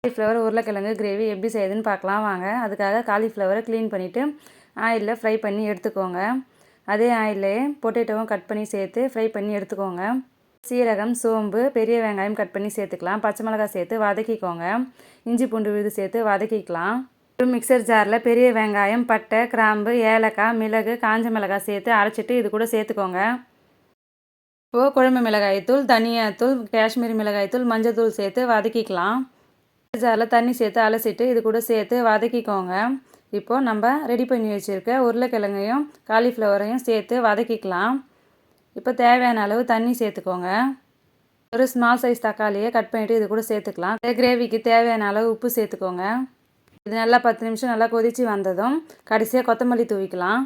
Cauliflower உருளைக்கிழங்கு gravy எப்படி செய்யுதுன்னு பார்க்கலாம் வாங்க. அதுக்காக காலிஃப்ளவரை க்ளீன் பண்ணிவிட்டு ஆயிலில் ஃப்ரை பண்ணி எடுத்துக்கோங்க. அதே ஆயிலே பொட்டேட்டோவும் கட் பண்ணி சேர்த்து ஃப்ரை பண்ணி எடுத்துக்கோங்க. சீரகம், சோம்பு, பெரிய வெங்காயம் கட் பண்ணி சேர்த்துக்கலாம். பச்சை மிளகாய் சேர்த்து வதக்கிக்கோங்க. இஞ்சி பூண்டு விழுது சேர்த்து வதக்கிக்கலாம். ஒரு மிக்சர் ஜாரில் பெரிய வெங்காயம், பட்டை, கிராம்பு, ஏலக்காய், மிளகு, காஞ்ச மிளகாய் சேர்த்து அரைச்சிட்டு இது கூட சேர்த்துக்கோங்க. இப்போது குழம்பு மிளகாய்த்தூள், தனியாத்தூள், காஷ்மீரி மிளகாய்த்தூள், மஞ்சள் தூள் சேர்த்து வதக்கிக்கலாம். ஜாரில் தண்ணி சேர்த்து அலசிட்டு இது கூட சேர்த்து வதக்கிக்கோங்க. இப்போது நம்ம ரெடி பண்ணி வச்சுருக்க உருளைக்கிழங்கையும் காலிஃப்ளவரையும் சேர்த்து வதக்கிக்கலாம். இப்போ தேவையான அளவு தண்ணி சேர்த்துக்கோங்க. ஒரு ஸ்மால் சைஸ் தக்காளியை கட் பண்ணிவிட்டு இது கூட சேர்த்துக்கலாம். கிரேவிக்கு தேவையான அளவு உப்பு சேர்த்துக்கோங்க. இது நல்லா 10 நிமிஷம் நல்லா கொதித்து வந்ததும் கடைசியாக கொத்தமல்லி தூவிக்கலாம்.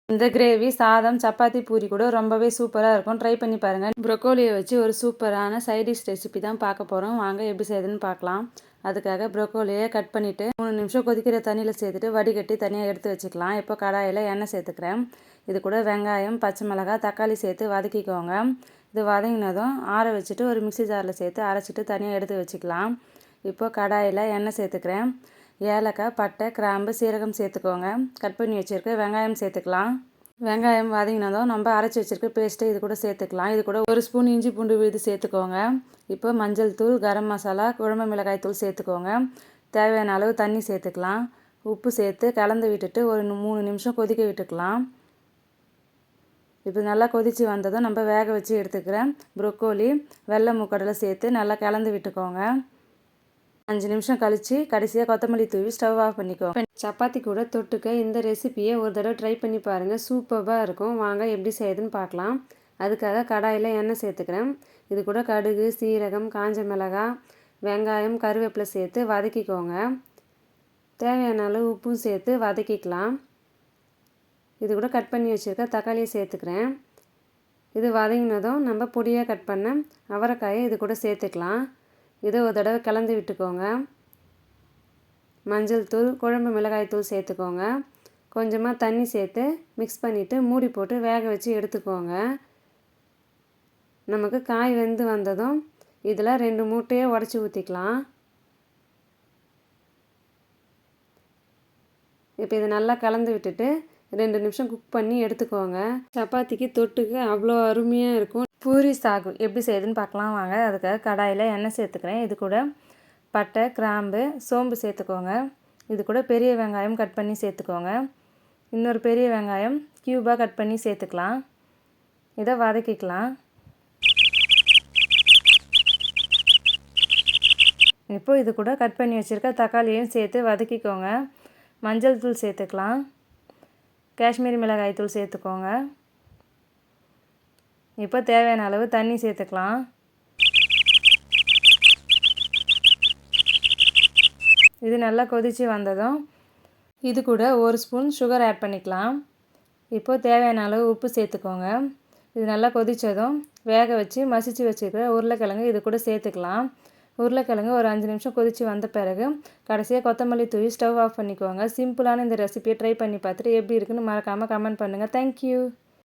இந்த கிரேவி சாதம், சப்பாத்தி, பூரி கூட ரொம்பவே சூப்பராக இருக்கும். ட்ரை பண்ணி பாருங்கள். ப்ரொக்கோலியை வச்சு ஒரு சூப்பரான சைடிஷ் ரெசிபி தான் பார்க்க போகிறோம். வாங்க எப்படி செய்யுதுன்னு பார்க்கலாம். அதுக்காக ப்ரொக்கோலியை கட் பண்ணிவிட்டு 3 நிமிஷம் கொதிக்கிற தண்ணியில் சேர்த்துட்டு வடிகட்டி தனியாக எடுத்து வச்சுக்கலாம். இப்போ கடாயில் எண்ணெய் சேர்த்துக்கிறேன். இது கூட வெங்காயம், பச்சை மிளகாய், தக்காளி சேர்த்து வதக்கிக்கோங்க. இது வதங்கினதும் ஆற வச்சுட்டு ஒரு மிக்ஸி ஜாரில் சேர்த்து அரைச்சிட்டு தனியாக எடுத்து வச்சுக்கலாம். இப்போ கடாயில் எண்ணெய் சேர்த்துக்கிறேன். ஏலக்காய், பட்டை, கிராம்பு, சீரகம் சேர்த்துக்கோங்க. கட் பண்ணி வச்சுருக்க வெங்காயம் சேர்த்துக்கலாம். வெங்காயம் வதங்கினதும் நம்ம அரைச்சி வச்சுருக்க பேஸ்ட்டு இது கூட சேர்த்துக்கலாம். இது கூட ஒரு ஸ்பூன் இஞ்சி பூண்டு விழுது சேர்த்துக்கோங்க. இப்போ மஞ்சள் தூள், கரம் மசாலா, குழம்பு மிளகாய் தூள் சேர்த்துக்கோங்க. தேவையான அளவு தண்ணி சேர்த்துக்கலாம். உப்பு சேர்த்து கலந்து விட்டுட்டு ஒரு 3 நிமிஷம் கொதிக்க விட்டுக்கலாம். இப்போ நல்லா கொதித்து வந்ததும் நம்ம வேக வச்சு எடுத்துக்கிறேன் ப்ரொக்கோலி, வெள்ளை மூக்கடலை சேர்த்து நல்லா கலந்து விட்டுக்கோங்க. 5 நிமிஷம் கழித்து கடைசியாக கொத்தமல்லி தூவி ஸ்டவ் ஆஃப் பண்ணிக்கோங்க. சப்பாத்தி கூட தொட்டுக்க இந்த ரெசிபியை ஒரு தடவை ட்ரை பண்ணி பாருங்கள். சூப்பராக இருக்கும். வாங்க எப்படி செய்யுதுன்னு பார்க்கலாம். அதுக்காக கடாயில் எண்ணெய் சேர்த்துக்கிறேன். இது கூட கடுகு, சீரகம், காஞ்ச மிளகாய், வெங்காயம், கருவேப்பிலை சேர்த்து வதக்கிக்கோங்க. தேவையான அளவு உப்பும் சேர்த்து வதக்கிக்கலாம். இது கூட கட் பண்ணி வச்சுருக்க தக்காளியை சேர்த்துக்கிறேன். இது வதங்கினதும் நம்ம பொடியாக கட் பண்ண அவரைக்காயை இது கூட சேர்த்துக்கலாம். இதை ஒரு தடவை கலந்து விட்டுக்கோங்க. மஞ்சள் தூள், குழம்பு மிளகாய் தூள் சேர்த்துக்கோங்க. கொஞ்சமாக தண்ணி சேர்த்து மிக்ஸ் பண்ணிவிட்டு மூடி போட்டு வேக வச்சு எடுத்துக்கோங்க. நமக்கு காய் வெந்து வந்ததும் இதில் 2 முட்டையை உடச்சி ஊற்றிக்கலாம். இப்போ இதை நல்லா கலந்து விட்டுட்டு 2 நிமிஷம் குக் பண்ணி எடுத்துக்கோங்க. சப்பாத்திக்கு தொட்டுக்க அவ்வளோ அருமையாக இருக்கும். பூரி சாகு எப்படி செய்யுதுன்னு பார்க்கலாம் வாங்க. அதுக்காக கடாயில் எண்ணெய் சேர்த்துக்கிறேன். இது கூட பட்டை, கிராம்பு, சோம்பு சேர்த்துக்கோங்க. இது கூட பெரிய வெங்காயம் கட் பண்ணி சேர்த்துக்கோங்க. இன்னொரு பெரிய வெங்காயம் க்யூபாக கட் பண்ணி சேர்த்துக்கலாம். இதை வதக்கிக்கலாம். இப்போது இது கூட கட் பண்ணி வச்சுருக்க தக்காளியையும் சேர்த்து வதக்கிக்கோங்க. மஞ்சள் தூள் சேர்த்துக்கலாம். காஷ்மீரி மிளகாய் தூள் சேர்த்துக்கோங்க. இப்போ தேவையான அளவு தண்ணி சேர்த்துக்கலாம். இது நல்லா கொதித்து வந்ததும் இது கூட ஒரு ஸ்பூன் சுகர் ஆட் பண்ணிக்கலாம். இப்போது தேவையான அளவு உப்பு சேர்த்துக்கோங்க. இது நல்லா கொதித்ததும் வேக வச்சு மசிச்சு வச்சுருக்கிற உருளைக்கிழங்கு இது கூட சேர்த்துக்கலாம். உருளைக்கிழங்கு ஒரு 5 நிமிஷம் கொதித்து வந்த பிறகு கடைசியாக கொத்தமல்லி தூவி ஸ்டவ் ஆஃப் பண்ணிக்கோங்க. சிம்பிளான இந்த ரெசிபியை ட்ரை பண்ணி பார்த்துட்டு எப்படி இருக்குன்னு மறக்காமல் கமெண்ட் பண்ணுங்கள். தேங்க்யூ.